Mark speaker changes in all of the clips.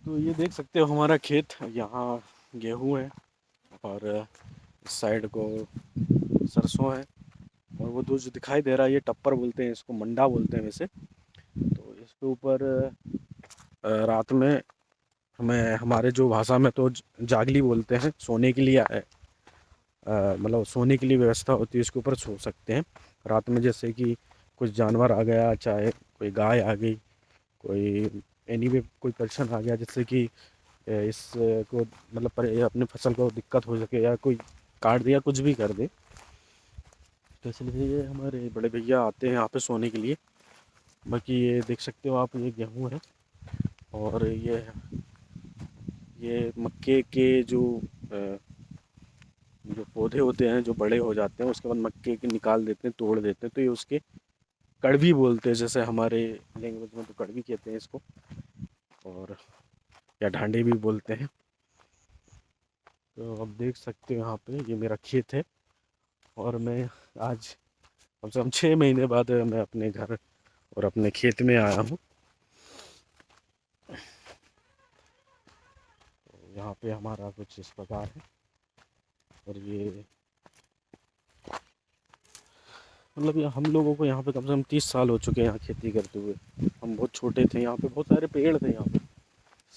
Speaker 1: तो ये देख सकते हो हमारा खेत, यहाँ गेहूँ है और इस साइड को सरसों है। और वो जो दिखाई दे रहा है ये टप्पर बोलते हैं, इसको मंडा बोलते हैं वैसे। तो इसके ऊपर रात में हमें, हमारे जो भाषा में तो जागली बोलते हैं, सोने के लिए मतलब सोने के लिए व्यवस्था होती है, इसके ऊपर सो सकते हैं रात में। जैसे कि कुछ जानवर आ गया, चाहे कोई गाय आ गई, कोई एनीवे कोई पर्सन आ गया जिससे कि इस को मतलब अपने फसल को दिक्कत हो सके, या कोई काट दे या कुछ भी कर दे, तो इसलिए ये हमारे बड़े भैया आते हैं यहाँ पे सोने के लिए। बाकी ये देख सकते हो आप, ये गेहूँ है और ये मक्के के जो पौधे होते हैं जो बड़े हो जाते हैं, उसके बाद मक्के के निकाल देते हैं, तोड़ देते हैं, तो ये उसके कड़वी बोलते हैं, जैसे हमारे लैंग्वेज में तो कड़वी कहते हैं इसको, और या ढांडे भी बोलते हैं। तो अब देख सकते हो यहाँ पे ये मेरा खेत है, और मैं आज कम से कम 6 महीने बाद मैं अपने घर और अपने खेत में आया हूँ। तो यहाँ पे हमारा कुछ इस प्रकार है। और ये मतलब ये हम लोगों को यहाँ पे कम से कम 30 साल हो चुके हैं यहाँ खेती करते हुए। हम बहुत छोटे थे, यहाँ पे बहुत सारे पेड़ थे यहाँ पे।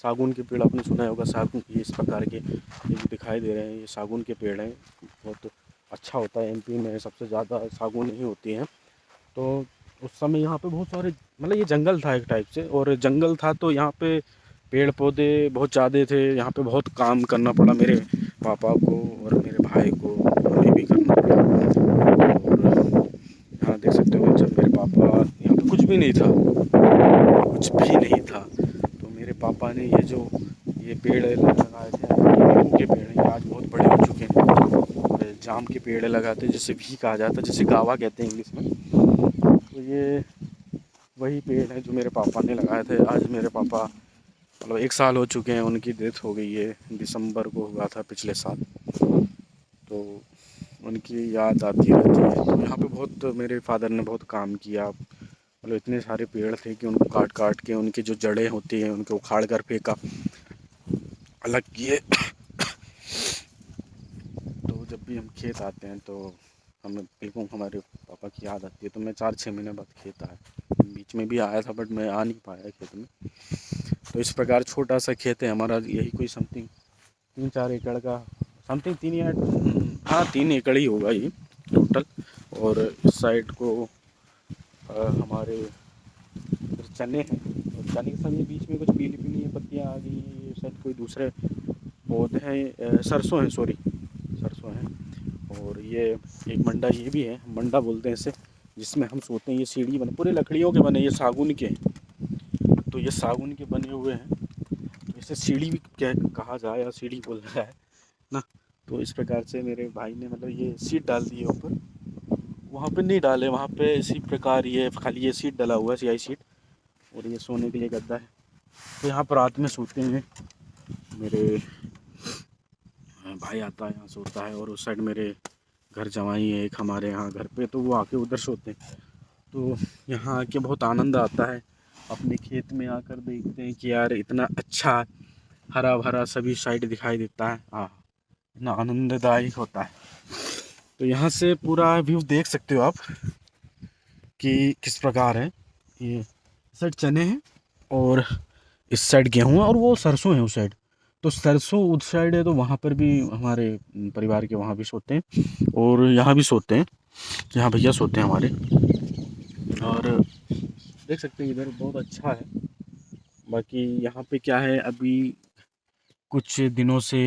Speaker 1: सागुन के पेड़ आपने सुना होगा, सागुन ये इस प्रकार के ये जो दिखाई दे रहे हैं, ये सागुन के पेड़ हैं। बहुत अच्छा होता है, एमपी में सबसे ज़्यादा सागुन ही होती हैं। तो उस समय यहाँ पे बहुत सारे, मतलब ये जंगल था एक टाइप से, और जंगल था तो यहाँ पे पेड़ पौधे बहुत ज़्यादा थे। यहाँ पे बहुत काम करना पड़ा मेरे पापा को और मेरे भाई को, हमें भी करना पड़ा। और यहाँ देख सकते हो, जब मेरे पापा, यहाँ पे कुछ भी नहीं था, कुछ भी नहीं था, तो मेरे पापा ने ये पेड़ लगाए थे, नींबू के पेड़ हैं, ये आज बहुत बड़े हो चुके हैं। और जाम के पेड़ लगाते हैं, जिसे भी कहा जाता है, जिसे गावा कहते हैं इंग्लिश में। तो ये वही पेड़ है जो मेरे पापा ने लगाए थे। आज मेरे पापा, मतलब 1 साल हो चुके हैं, उनकी डेथ हो गई है, दिसंबर को हुआ था पिछले साल। तो उनकी याद आती रहती है। तो यहाँ पे बहुत मेरे फादर ने बहुत काम किया, मतलब इतने सारे पेड़ थे कि उनको काट काट के उनकी जो जड़ें होती हैं उनको उखाड़ कर फेंका, अलग किए। तो जब भी हम खेत आते हैं तो हमें बिल्कुल हमारे पापा की याद आती है। तो मैं 4-6 महीने बाद खेत आया, बीच में भी आया था बट मैं आ नहीं पाया खेत में। तो इस प्रकार छोटा सा खेत है हमारा, यही कोई समथिंग 3-4 एकड़ का, समथिंग 3 या हाँ 3 एकड़ ही होगा ये टोटल। और इस साइड को हमारे फिर चने हैं, और चने के समय बीच में कुछ पीली पीली पत्तियाँ आ गई हैं। ये शायद कोई दूसरे पौधे हैं, सरसों है, सॉरी सरसों है। और ये एक मंडा ये भी है, मंडा बोलते हैं इसे, जिसमें हम सोते हैं। ये सीढ़ी बने, पूरे लकड़ियों के बने, ये सागुन के हैं। तो ये सागुन के बने हुए हैं, तो इसे सीढ़ी भी क्या कहा जाए, या सीढ़ी बोल रहा है ना। तो इस प्रकार से मेरे भाई ने मतलब ये सीट डाल दी है ऊपर, वहाँ पे नहीं डाले, वहाँ पे इसी प्रकार ये खाली ये सीट डला हुआ है, सियाई सीट। और ये सोने के लिए गद्दा है। तो यहाँ पर रात में सोते हैं, मेरे भाई आता है यहाँ सोता है, और उस साइड मेरे घर जवाई है एक हमारे यहाँ घर पे, तो वो आके उधर सोते हैं। तो यहाँ आके बहुत आनंद आता है, अपने खेत में आकर देखते हैं कि यार इतना अच्छा हरा भरा सभी साइड दिखाई देता है। हाँ, इतना आनंददायी होता है। तो यहाँ से पूरा व्यू देख सकते हो आप कि किस प्रकार है। ये इस साइड चने हैं, और इस साइड गेहूँ है, और वो सरसों है उस साइड। तो सरसों उस साइड है, तो वहाँ पर भी हमारे परिवार के वहाँ भी सोते हैं, और यहाँ भी सोते हैं, यहाँ भैया सोते हैं हमारे। और देख सकते हैं इधर बहुत अच्छा है। बाकी यहाँ पे क्या है, अभी कुछ दिनों से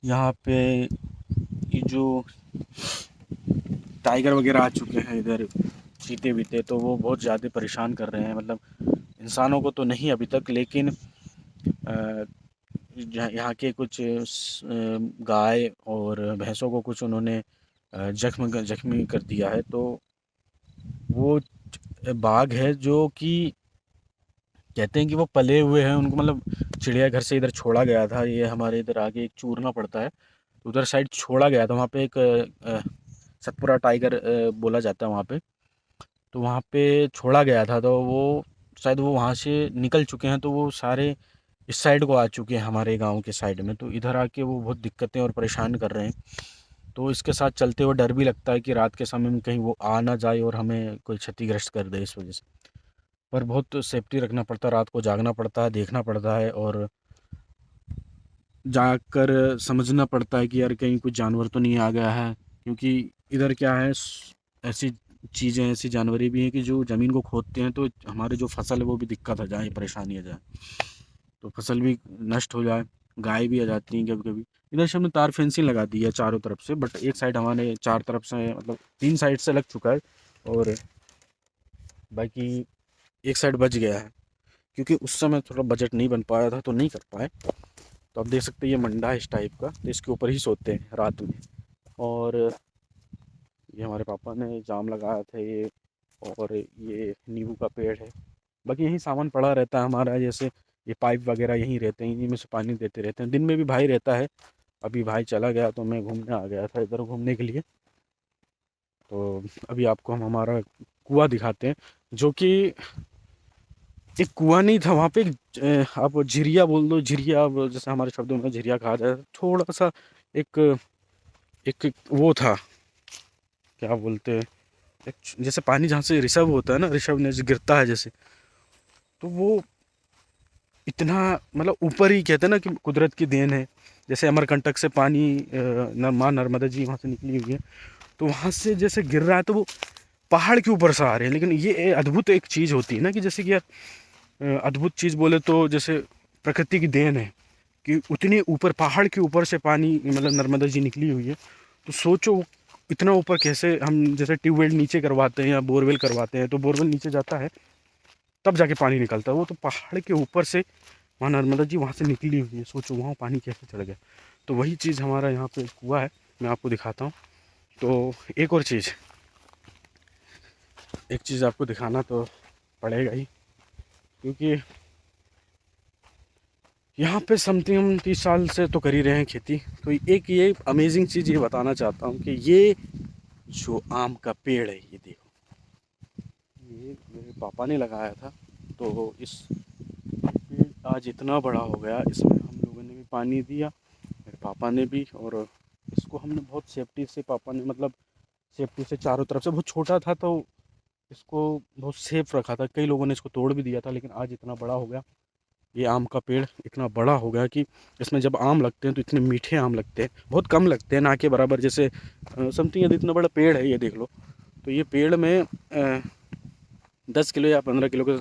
Speaker 1: यहाँ पे ये जो टाइगर वगैरह आ चुके हैं इधर, चीते वीते, तो वो बहुत ज़्यादा परेशान कर रहे हैं। मतलब इंसानों को तो नहीं अभी तक, लेकिन यहाँ के कुछ गाय और भैंसों को कुछ उन्होंने जख्मी कर दिया है। तो वो बाघ है जो कि कहते हैं कि वो पले हुए हैं, उनको मतलब चिड़ियाघर से इधर छोड़ा गया था। ये हमारे इधर आगे एक चूरना पड़ता है, तो उधर साइड छोड़ा गया था। वहाँ पे एक सतपुरा टाइगर बोला जाता है वहाँ पे। तो वहाँ पे छोड़ा गया था, तो वो शायद वो वहाँ से निकल चुके हैं। तो वो सारे इस साइड को आ चुके हैं, हमारे गांव के साइड में। तो इधर आके वो बहुत दिक्कतें और परेशान कर रहे हैं। तो इसके साथ चलते हुए डर भी लगता है कि रात के समय में कहीं वो आ ना जाए और हमें कोई क्षतिग्रस्त कर दे इस वजह से। पर बहुत सेफ्टी रखना पड़ता है, रात को जागना पड़ता है, देखना पड़ता है और जाकर समझना पड़ता है कि यार कहीं कोई जानवर तो नहीं आ गया है। क्योंकि इधर क्या है, ऐसी चीज़ें, ऐसी जानवरें भी हैं कि जो ज़मीन को खोदते हैं तो हमारे जो फसल है वो भी दिक्कत आ जाए, परेशानी आ जाए, तो फसल भी नष्ट हो जाए, गाय भी आ जाती हैं कभी कभी। इधर से हमने तार फेंसिंग लगा दी है चारों तरफ से, बट एक साइड हमारे चार तरफ से, मतलब 3 साइड से लग चुका है और बाकी एक साइड बच गया है। क्योंकि उस समय थोड़ा बजट नहीं बन पाया था तो नहीं कर पाए। तो आप देख सकते हैं ये मंडा है इस टाइप का, तो इसके ऊपर ही सोते हैं रात में। और ये हमारे पापा ने जाम लगाया था ये, और ये नींबू का पेड़ है। बाकी यहीं सामान पड़ा रहता है हमारा, जैसे ये पाइप वगैरह यहीं रहते हैं, इन्हीं में से पानी देते रहते हैं। दिन में भी भाई रहता है, अभी भाई चला गया तो मैं घूमने आ गया था इधर घूमने के लिए। तो अभी आपको हम हमारा कुआं दिखाते हैं, जो कि एक कुआं नहीं था वहाँ पे, आप झिरिया बोल दो, झिरिया जैसे हमारे शब्दों में झिरिया कहा जाए, थोड़ा सा एक एक वो था, क्या बोलते हैं, एक जैसे पानी जहाँ से ऋषभ होता है ना, ऋषभ ने जो गिरता है जैसे, तो वो इतना, मतलब ऊपर ही कहते हैं ना कि कुदरत की देन है। जैसे अमरकंटक से पानी माँ नर्मदा जी वहाँ से निकली हुई है, तो वहाँ से जैसे गिर रहा है तो वो पहाड़ के ऊपर से आ रहे हैं। लेकिन ये अद्भुत एक चीज़ होती है ना, कि जैसे कि यार अद्भुत चीज़ बोले तो जैसे प्रकृति की देन है कि उतने ऊपर पहाड़ के ऊपर से पानी, मतलब नर्मदा जी निकली हुई है। तो सोचो इतना ऊपर कैसे, हम जैसे ट्यूबवेल नीचे करवाते हैं या बोरवेल करवाते हैं तो बोरवेल नीचे जाता है तब जाके पानी निकलता है, वो तो पहाड़ के ऊपर से वहाँ नर्मदा जी वहाँ से निकली हुई है। सोचो वहाँ पानी कैसे चढ़ गया। तो वही चीज़ हमारा यहाँ पे कुआ है, मैं आपको दिखाता हूँ। तो एक और चीज़, एक चीज़ आपको दिखाना तो पड़ेगा ही, क्योंकि यहाँ पे समथिंग हम 30 साल से तो कर ही रहे हैं खेती। तो एक ये अमेजिंग चीज़ ये बताना चाहता हूँ कि ये जो आम का पेड़ है, ये देखो, ये मेरे पापा ने लगाया था। तो इस पेड़ आज इतना बड़ा हो गया, इसमें हम लोगों ने भी पानी दिया, मेरे पापा ने भी। और इसको हमने बहुत सेफ्टी से, पापा ने मतलब सेफ्टी से चारों तरफ से, बहुत छोटा था तो इसको बहुत सेफ रखा था। कई लोगों ने इसको तोड़ भी दिया था, लेकिन आज इतना बड़ा हो गया, ये आम का पेड़ इतना बड़ा हो गया कि इसमें जब आम लगते हैं तो इतने मीठे आम लगते हैं, बहुत कम लगते हैं, ना के बराबर। जैसे समथिंग यदि इतना बड़ा पेड़ है, ये देख लो, तो ये पेड़ में 10 किलो या 15 किलो के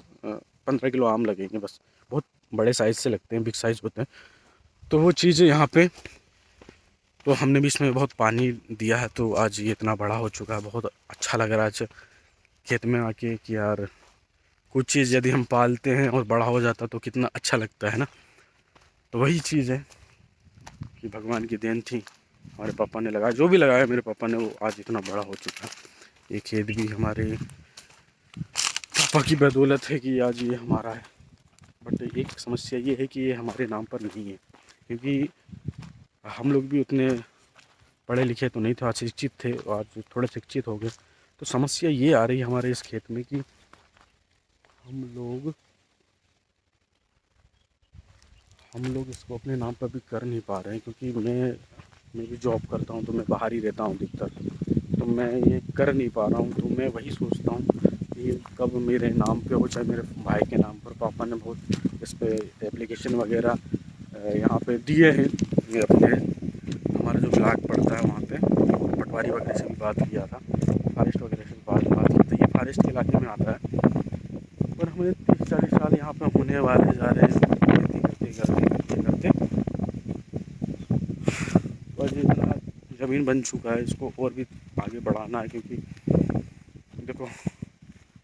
Speaker 1: 15 किलो आम लगेंगे बस। बहुत बड़े साइज़ से लगते हैं, बिग साइज़ होते हैं। तो वो चीज़ यहाँ पे, तो हमने भी इसमें बहुत पानी दिया है, तो आज ये इतना बड़ा हो चुका है। बहुत अच्छा लग रहा है आज खेत में आके कि यार कुछ चीज़ यदि हम पालते हैं और बड़ा हो जाता तो कितना अच्छा लगता है ना। तो वही चीज़ है कि भगवान की देन थी, हमारे पापा ने लगाया, जो भी लगाया मेरे पापा ने, वो आज इतना बड़ा हो चुका है। ये खेत भी हमारे पापा की बदौलत है कि आज ये हमारा है। बट एक समस्या ये है कि ये हमारे नाम पर नहीं है, क्योंकि हम लोग भी उतने पढ़े लिखे तो नहीं थे, आज शिक्षित थे, आज थोड़े शिक्षित हो गए। तो समस्या ये आ रही है हमारे इस खेत में कि हम लोग इसको अपने नाम पर भी कर नहीं पा रहे हैं, क्योंकि मैं भी जॉब करता हूँ तो मैं बाहर ही रहता हूँ अधिकतर, तो मैं ये कर नहीं पा रहा हूँ। तो मैं वही सोचता हूँ कि कब मेरे नाम पे हो, चाहे मेरे भाई के नाम पर। पापा ने बहुत इस पर एप्लीकेशन वगैरह यहाँ पे दिए हैं, ये अपने हमारा जो ब्लॉक पड़ता है वहाँ पे, पटवारी वगैरह से भी बात किया था, फॉरेस्ट वगैरह से भी बात की। तो ये फॉरेस्ट के इलाके में आता है, पर हमें 30-40 साल यहाँ पे होने वाले जा रहे हैं खेती करते करते। और ये इतना ज़मीन बन चुका है, इसको और भी आगे बढ़ाना है, क्योंकि देखो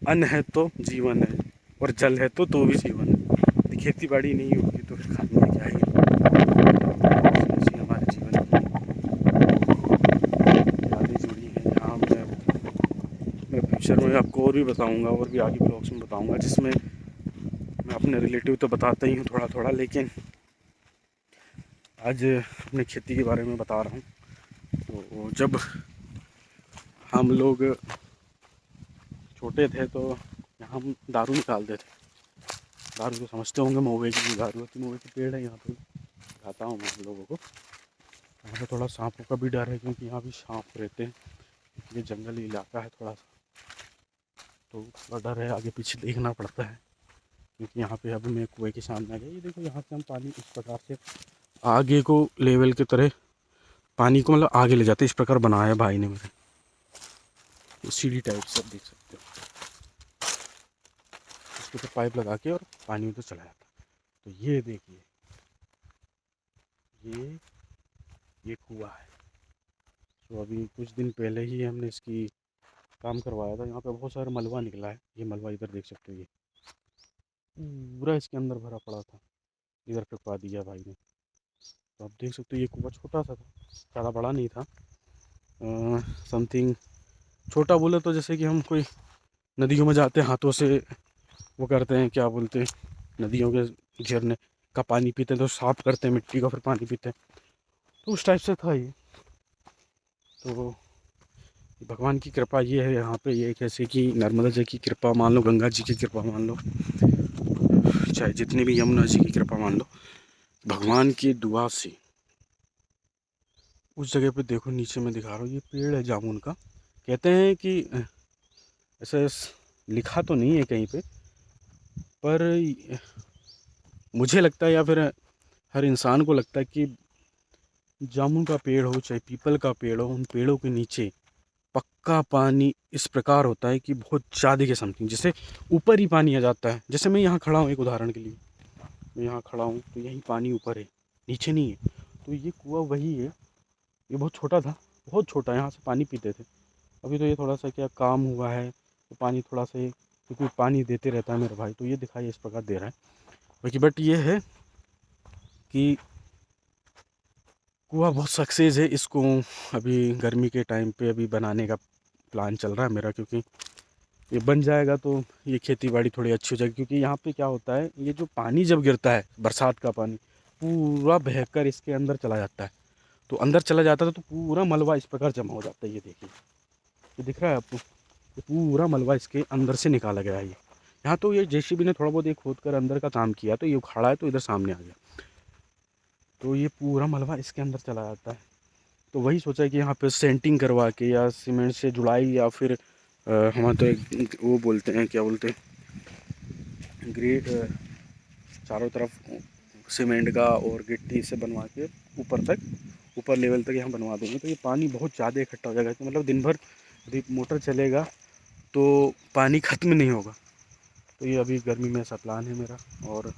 Speaker 1: अन्न है तो जीवन है, और जल है तो भी जीवन है। यदि खेती बाड़ी नहीं होगी तो फिर खाएंगे क्या ही। इसलिए हमारे जीवन की यादें जुड़ी हैं। यहाँ मैं फ्यूचर में आपको और भी बताऊँगा, और भी आगे ब्लॉग्स में बताऊँगा, जिसमें मैं अपने रिलेटिव तो बताता ही हूँ थोड़ा थोड़ा, लेकिन आज अपने खेती के बारे में बता रहा हूँ। तो जब हम लोग छोटे थे तो यहाँ हम दारू निकालते थे, गारू तो समझते होंगे महुए की, गारू की महुए के पेड़ है यहाँ पे। दिखाता हूँ मैं आप लोगों को। यहाँ पे थोड़ा सांपों का भी डर है क्योंकि यहाँ भी सांप रहते हैं, ये जंगली इलाका है थोड़ा सा, तो थोड़ा डर है, आगे पीछे देखना पड़ता है क्योंकि यहाँ पे अभी मैं कुएं के सामने आ गया। ये देखो यहाँ से हम पानी इस प्रकार से आगे को लेवल की तरह पानी को मतलब आगे ले जाते, इस प्रकार बनाया है भाई ने मेरे, सीढ़ी टाइप से देख सकते हो। इसके ऊपर पाइप लगा के और पानी उधर चला जाता। तो ये देखिए, ये कुआं है। तो अभी कुछ दिन पहले ही हमने इसकी काम करवाया था। यहाँ पे बहुत सारा मलबा निकला है, ये मलबा इधर देख सकते हो, ये पूरा इसके अंदर भरा पड़ा था, इधर फेंकवा दिया भाई ने। तो आप देख सकते हो ये कुआं छोटा सा था, ज़्यादा बड़ा नहीं था। समथिंग छोटा बोले तो जैसे कि हम कोई नदियों में जाते हैं हाथों से वो करते हैं, क्या बोलते हैं, नदियों के झरने का पानी पीते हैं तो साफ करते हैं मिट्टी का, फिर पानी पीते हैं, तो उस टाइप से था ये। तो भगवान की कृपा ये है यहाँ पे, ये कैसे कि नर्मदा जी की कृपा मान लो, गंगा जी की कृपा मान लो, चाहे जितनी भी यमुना जी की कृपा मान लो, भगवान की दुआ से उस जगह पे देखो नीचे में दिखा रहा हूँ, ये पेड़ है जामुन का। कहते हैं कि ऐसे लिखा तो नहीं है कहीं पे, पर मुझे लगता है या फिर हर इंसान को लगता है कि जामुन का पेड़ हो चाहे पीपल का पेड़ हो, उन पेड़ों के नीचे पक्का पानी इस प्रकार होता है कि बहुत ज़्यादा के समथिंग, जैसे ऊपर ही पानी आ जाता है। जैसे मैं यहाँ खड़ा हूँ, एक उदाहरण के लिए मैं यहाँ खड़ा हूँ तो यही पानी ऊपर है, नीचे नहीं है। तो ये कुआं वही है, ये बहुत छोटा था, बहुत छोटा, यहाँ से पानी पीते थे। अभी तो ये थोड़ा सा क्या काम हुआ है तो पानी थोड़ा सा, क्योंकि पानी देते रहता है मेरा भाई, तो ये दिखाई इस प्रकार दे रहा है बाकी। बट ये है कि कुआं बहुत सक्सेस है। इसको अभी गर्मी के टाइम पे अभी बनाने का प्लान चल रहा है मेरा, क्योंकि ये बन जाएगा तो ये खेती बाड़ी थोड़ी अच्छी हो जाएगी। क्योंकि यहाँ पे क्या होता है, ये जो पानी जब गिरता है, बरसात का पानी पूरा बहकर इसके अंदर चला जाता है, तो अंदर चला जाता है तो पूरा मलबा इस प्रकार जमा हो जाता है। ये देखिए, ये दिख रहा है आपको, ये पूरा मलबा इसके अंदर से निकाला गया है। ये यहाँ तो ये जेसीबी ने थोड़ा बहुत ये खोद कर अंदर का काम किया, तो ये उखाड़ा है तो इधर सामने आ गया, तो ये पूरा मलबा इसके अंदर चला जाता है। तो वही सोचा है कि यहाँ पे सेंटिंग करवा के या सीमेंट से जुड़ाई, या फिर हमारे तो एक वो बोलते हैं, क्या बोलते हैं, ग्रेट, चारों तरफ सीमेंट का और गिट्टी से बनवा के ऊपर तक, ऊपर लेवल तक यहाँ बनवा देंगे। तो ये पानी बहुत ज़्यादा इकट्ठा हो जाएगा, तो मतलब दिन भर यदि मोटर चलेगा तो पानी ख़त्म नहीं होगा। तो ये अभी गर्मी में ऐसा प्लान है मेरा। और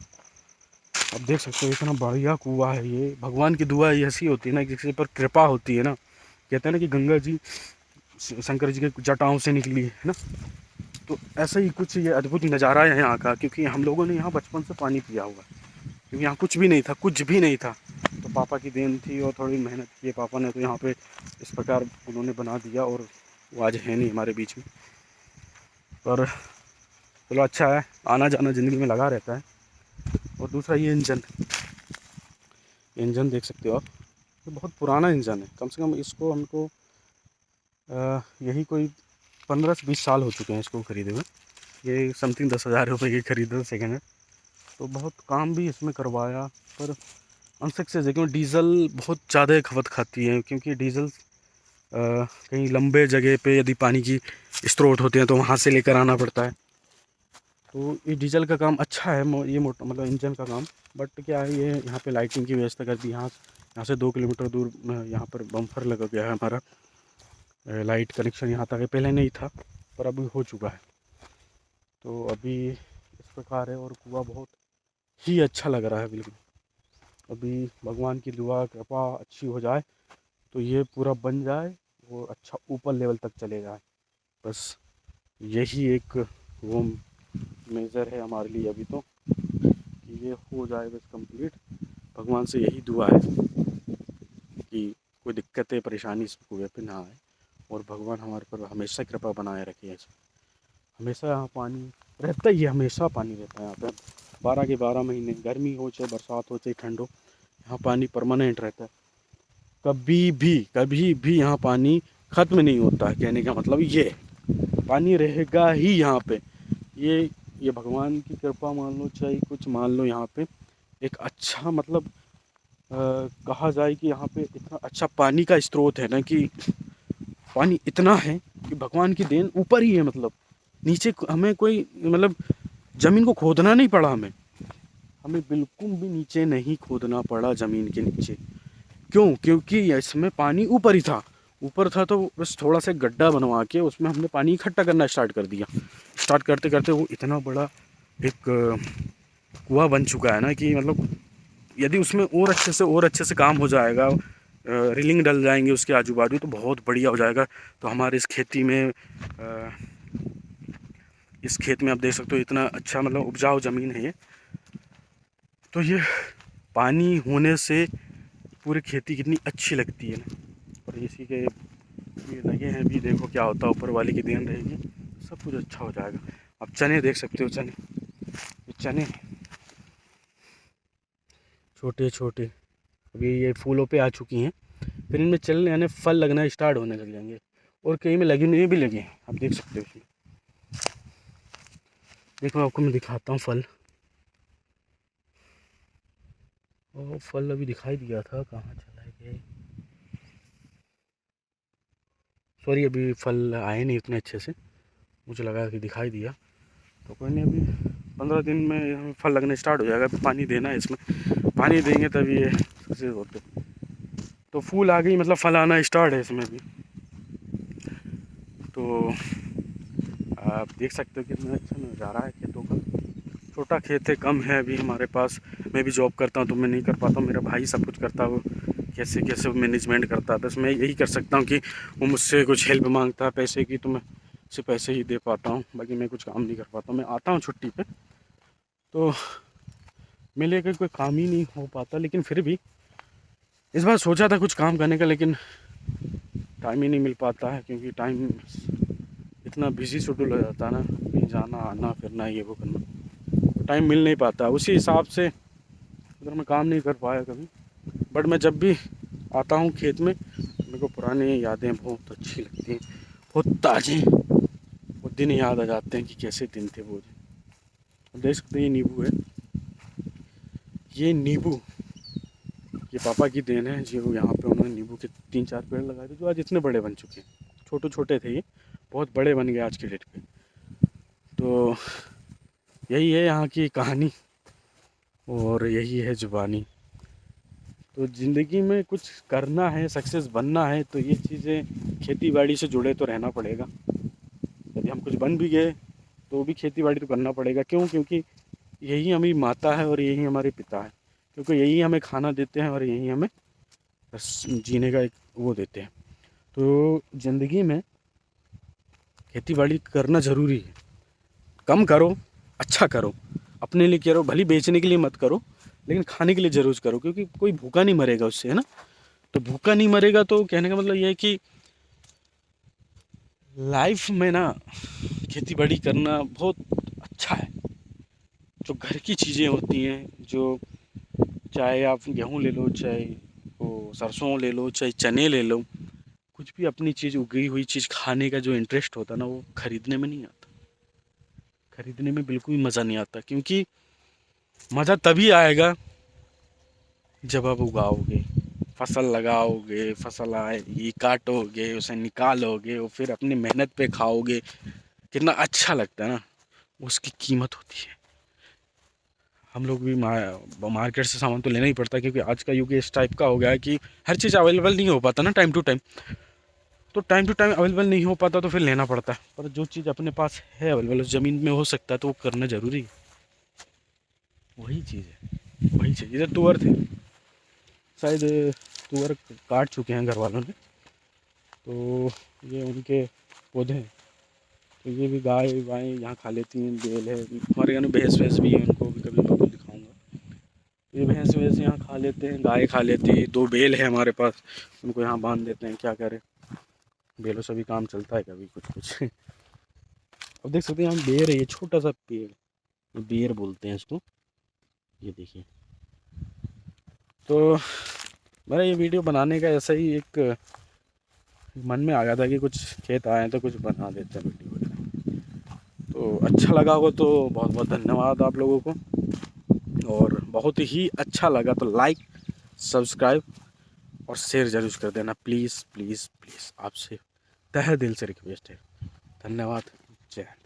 Speaker 1: अब देख सकते हो इतना बढ़िया कुआं है ये। भगवान की दुआ ऐसी होती है ना, किसी पर कृपा होती है ना, कहते हैं ना कि गंगा जी शंकर जी के जटाओं से निकली है ना, तो ऐसा ही कुछ ये अद्भुत नज़ारा है यहाँ का। क्योंकि हम लोगों ने यहाँ बचपन से पानी पिया हुआ है, क्योंकि यहाँ कुछ भी नहीं था, कुछ भी नहीं था। तो पापा की देन थी और थोड़ी मेहनत की है पापा ने, तो यहाँ पे इस प्रकार उन्होंने बना दिया, और वो आज है नहीं हमारे बीच में। पर चलो अच्छा है, आना जाना ज़िंदगी में लगा रहता है। और दूसरा ये इंजन देख सकते हो आप, ये बहुत पुराना इंजन है। कम से कम इसको हमको यही कोई 15 से 20 साल हो चुके हैं इसको ख़रीदे हुए। ये समथिंग 10,000 रुपये की ख़रीदा सेकेंड हैंड। तो बहुत काम भी इसमें करवाया, पर अनसक्सेस है, क्योंकि डीज़ल बहुत ज़्यादा खपत खाती है। क्योंकि डीज़ल कहीं लंबे जगह पे यदि पानी की स्रोत होते हैं तो वहाँ से लेकर आना पड़ता है। तो ये डीजल का काम अच्छा है, ये मोटर मतलब इंजन का काम। बट क्या है, ये यहाँ पे लाइटिंग की व्यवस्था कर दी। यहाँ से 2 किलोमीटर दूर यहाँ पर बम्फर लगा गया है हमारा, लाइट कनेक्शन यहाँ तक पहले नहीं था, पर अभी हो चुका है। तो अभी इस प्रकार है, और कुआं बहुत ही अच्छा लग रहा है बिल्कुल। अभी भगवान की दुआ कृपा अच्छी हो जाए तो ये पूरा बन जाए, वो अच्छा ऊपर लेवल तक चले जाए। बस यही एक वो मेजर है हमारे लिए अभी तो, कि ये हो जाए बस कंप्लीट। भगवान से यही दुआ है कि कोई दिक्कतें परेशानी इस कुएं पे ना आए, और भगवान हमारे पर हमेशा कृपा बनाए रखे। ऐसे हमेशा यहाँ पानी रहता ही है, हमेशा पानी रहता है यहाँ पे, 12 के 12 महीने, गर्मी हो चाहे बरसात हो चाहे ठंड हो, यहाँ पानी परमानेंट रहता है। कभी भी यहाँ पानी ख़त्म नहीं होता है। कहने का मतलब ये पानी रहेगा ही यहाँ पे। ये ये भगवान की कृपा मान लो चाहे कुछ मान लो, यहाँ पे एक अच्छा मतलब कहा जाए कि यहाँ पे इतना अच्छा पानी का स्रोत है ना, कि पानी इतना है कि भगवान की देन ऊपर ही है। मतलब नीचे हमें कोई मतलब ज़मीन को खोदना नहीं पड़ा, हमें हमें बिल्कुल भी नीचे नहीं खोदना पड़ा ज़मीन के नीचे। क्यों? क्योंकि इसमें पानी ऊपर ही था। ऊपर था तो बस थोड़ा सा गड्ढा बनवा के उसमें हमने पानी इकट्ठा करना स्टार्ट कर दिया। स्टार्ट करते करते वो इतना बड़ा एक कुआं बन चुका है ना, कि मतलब यदि उसमें और अच्छे से काम हो जाएगा, रेलिंग डल जाएंगे उसके आजू बाजू, तो बहुत बढ़िया हो जाएगा। तो हमारे इस खेती में इस खेत में आप देख सकते हो इतना अच्छा मतलब उपजाऊ ज़मीन है ये। तो ये पानी होने से पूरी खेती कितनी अच्छी लगती है ना। और इसी के ये लगे हैं भी, देखो क्या होता है, ऊपर वाले की देन रहेगी सब कुछ अच्छा हो जाएगा। अब चने देख सकते हो, चने छोटे छोटे अभी ये फूलों पे आ चुकी हैं, फिर इनमें चलने यानी फल लगना स्टार्ट होने लग जाएंगे। और कहीं में लगे नहीं भी लगे हैं, आप देख सकते हो इसमें। देखो आपको मैं दिखाता हूँ फल। और फल अभी दिखाई दिया था, कहाँ चला गया? सॉरी, अभी फल आए नहीं उतने अच्छे से, मुझे लगा कि दिखाई दिया। तो कोई नहीं, अभी 15 दिन में फल लगने स्टार्ट हो जाएगा। अभी पानी देना है इसमें, पानी देंगे तभी ये सक्सेस होते। तो फूल आ गई, मतलब फल आना स्टार्ट है इसमें भी। तो आप देख सकते हो कितना अच्छा नज़ारा है खेतों का। छोटा खेत है, कम है अभी हमारे पास। मैं भी जॉब करता हूँ तो मैं नहीं कर पाता हूँ, मेरा भाई सब कुछ करता है। वो कैसे कैसे मैनेजमेंट करता है, बस मैं यही कर सकता हूँ कि वो मुझसे कुछ हेल्प मांगता है पैसे की, तो मैं उसे पैसे ही दे पाता हूँ, बाकी मैं कुछ काम नहीं कर पाता। मैं आता हूँ छुट्टी पे तो मेरे लिए कोई काम ही नहीं हो पाता। लेकिन फिर भी इस बार सोचा था कुछ काम करने का, लेकिन टाइम ही नहीं मिल पाता है, क्योंकि टाइम इतना बिजी शेड्यूल हो जाता है ना, कहीं जाना आना फिरना ये वो करना, तो टाइम मिल नहीं पाता। उसी हिसाब से अगर मैं काम नहीं कर पाया कभी, बट मैं जब भी आता हूँ खेत में मेरे को पुरानी यादें बहुत अच्छी लगती हैं, बहुत ताज़ी वो दिन याद आ जाते हैं कि कैसे दिन थे वो। देख सकते हैं ये नींबू है, ये नींबू ये पापा की देन है जो यहाँ पे उन्होंने नींबू के 3-4 पेड़ लगाए थे, जो आज इतने बड़े बन चुके हैं। छोटे छोटे थे ये, बहुत बड़े बन गए आज के डेट पे। तो यही है यहाँ की कहानी और यही है जुबानी। तो ज़िंदगी में कुछ करना है, सक्सेस बनना है, तो ये चीज़ें खेती बाड़ी से जुड़े तो रहना पड़ेगा। यदि हम कुछ बन भी गए तो भी खेती बाड़ी तो करना पड़ेगा। क्यों? क्योंकि यही हमारी माता है और यही हमारे पिता है, क्योंकि यही हमें खाना देते हैं और यही हमें जीने का एक वो देते हैं। तो ज़िंदगी में खेती बाड़ी करना ज़रूरी है। कम करो, अच्छा करो, अपने लिए करो, भले बेचने के लिए मत करो, लेकिन खाने के लिए ज़रूर करो, क्योंकि कोई भूखा नहीं मरेगा उससे, है ना। तो भूखा नहीं मरेगा, तो कहने का मतलब ये है कि लाइफ में ना खेती बाड़ी करना बहुत अच्छा है। जो घर की चीज़ें होती हैं, जो चाहे आप गेहूँ ले लो, चाहे वो सरसों ले लो, चाहे चने ले लो, कुछ भी अपनी चीज़ उगी हुई चीज़ खाने का जो इंटरेस्ट होता है ना, वो खरीदने में नहीं आता। खरीदने में बिल्कुल भी मज़ा नहीं आता, क्योंकि मज़ा तभी आएगा जब आप उगाओगे, फसल लगाओगे, फसल आएगी, काटोगे, उसे निकालोगे और फिर अपनी मेहनत पे खाओगे, कितना अच्छा लगता है ना, उसकी कीमत होती है। हम लोग भी मार्केट से सामान तो लेना ही पड़ता है, क्योंकि आज का युग इस टाइप का हो गया है कि हर चीज़ अवेलेबल नहीं हो पाता ना टाइम टू टाइम। तो टाइम टू टाइम अवेलेबल नहीं हो पाता तो फिर लेना पड़ता है, पर जो चीज़ अपने पास है अवेलेबल, उस ज़मीन में हो सकता है, तो वो करना ज़रूरी है। वही चीज़ है, वही चीज़। इधर तुअर थे, शायद तुअर काट चुके हैं घर वालों ने, तो ये उनके पौधे हैं। तो ये भी गाय वाय यहाँ खा लेती हैं, बेल है हमारे यहाँ, भैंस वैस भी है, उनको भी कभी आपको दिखाऊंगा। ये भैंस वैस यहाँ खा लेते हैं, गाय खा लेती है, 2 बेल है हमारे पास, उनको यहाँ बांध देते हैं। क्या करें, बेलों से भी काम चलता है कभी कुछ कुछ। अब देख सकते हैं यहाँ बेर है, ये छोटा सा पेड़, बेर बोलते हैं इसको, ये देखिए। तो मेरा ये वीडियो बनाने का ऐसा ही एक मन में आ गया था कि कुछ खेत आए तो कुछ बना देते हैं वीडियो। तो तो अच्छा लगा होगा तो बहुत बहुत धन्यवाद आप लोगों को, और बहुत ही अच्छा लगा तो लाइक, सब्सक्राइब और शेयर ज़रूर कर देना, प्लीज़ प्लीज़ प्लीज़, आपसे तहे दिल से रिक्वेस्ट है। धन्यवाद। जय हिंद।